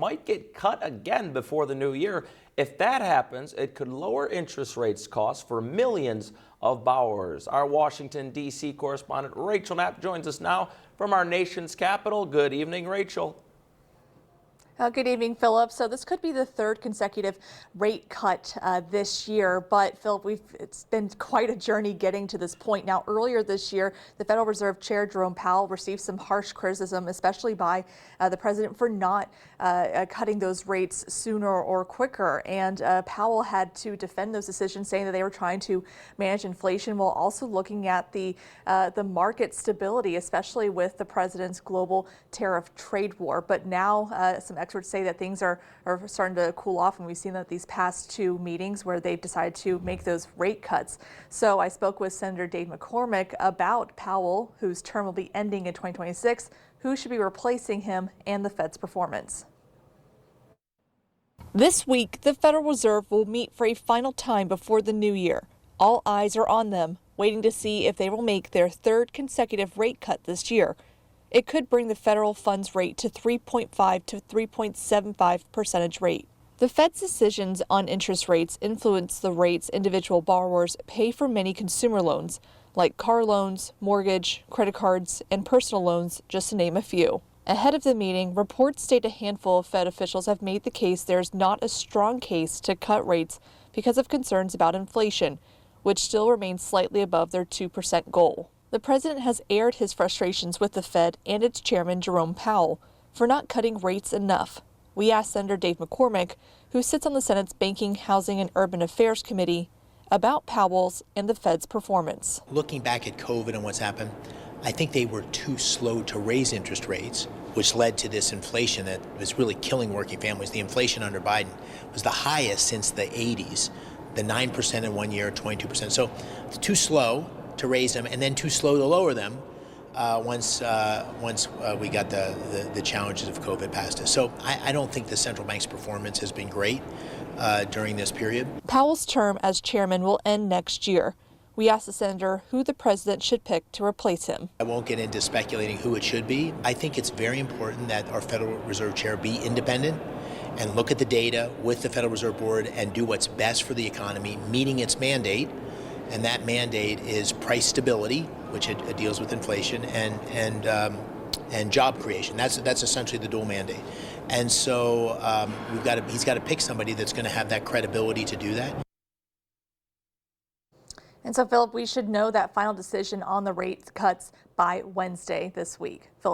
might get cut again before the new year. If that happens, it could lower interest rates costs for millions of borrowers. Our Washington, D.C. correspondent Rachel Knapp joins us now from our nation's capital. Good evening, Rachel. Good evening, Philip. So this could be the third consecutive rate cut this year. But Philip, it's been quite a journey getting to this point. Now, earlier this year, the Federal Reserve Chair Jerome Powell received some harsh criticism, especially by the president for not cutting those rates sooner or quicker. And Powell had to defend those decisions, saying that they were trying to manage inflation while also looking at the market stability, especially with the president's global tariff trade war. But now some experts say that things are starting to cool off, and we've seen that these past two meetings where they've decided to make those rate cuts. So I spoke with Senator Dave McCormick about Powell, whose term will be ending in 2026, who should be replacing him, and the Fed's performance. This week, the Federal Reserve will meet for a final time before the new year. All eyes are on them, waiting to see if they will make their third consecutive rate cut this year. It could bring the federal funds rate to 3.5 to 3.75 percentage rate. The Fed's decisions on interest rates influence the rates individual borrowers pay for many consumer loans, like car loans, mortgage, credit cards, and personal loans, just to name a few. Ahead of the meeting, reports state a handful of Fed officials have made the case there's not a strong case to cut rates because of concerns about inflation, which still remains slightly above their 2% goal. The president has aired his frustrations with the Fed and its chairman, Jerome Powell, for not cutting rates enough. We asked Senator Dave McCormick, who sits on the Senate's Banking, Housing, and Urban Affairs Committee, about Powell's and the Fed's performance. Looking back at COVID and what's happened, I think they were too slow to raise interest rates, which led to this inflation that was really killing working families. The inflation under Biden was the highest since the 80s, the 9% in 1 year, 22%. So it's too slow to raise them, and then too slow to lower them once we got the challenges of COVID past us. So I don't think the central bank's performance has been great during this period. Powell's term as chairman will end next year. We asked the senator who the president should pick to replace him. I won't get into speculating who it should be. I think it's very important that our Federal Reserve Chair be independent and look at the data with the Federal Reserve Board and do what's best for the economy, meeting its mandate. And that mandate is price stability, which it deals with inflation, and job creation. That's essentially the dual mandate. And so he's got to pick somebody that's going to have that credibility to do that. And so, Philip, we should know that final decision on the rate cuts by Wednesday this week. Philip.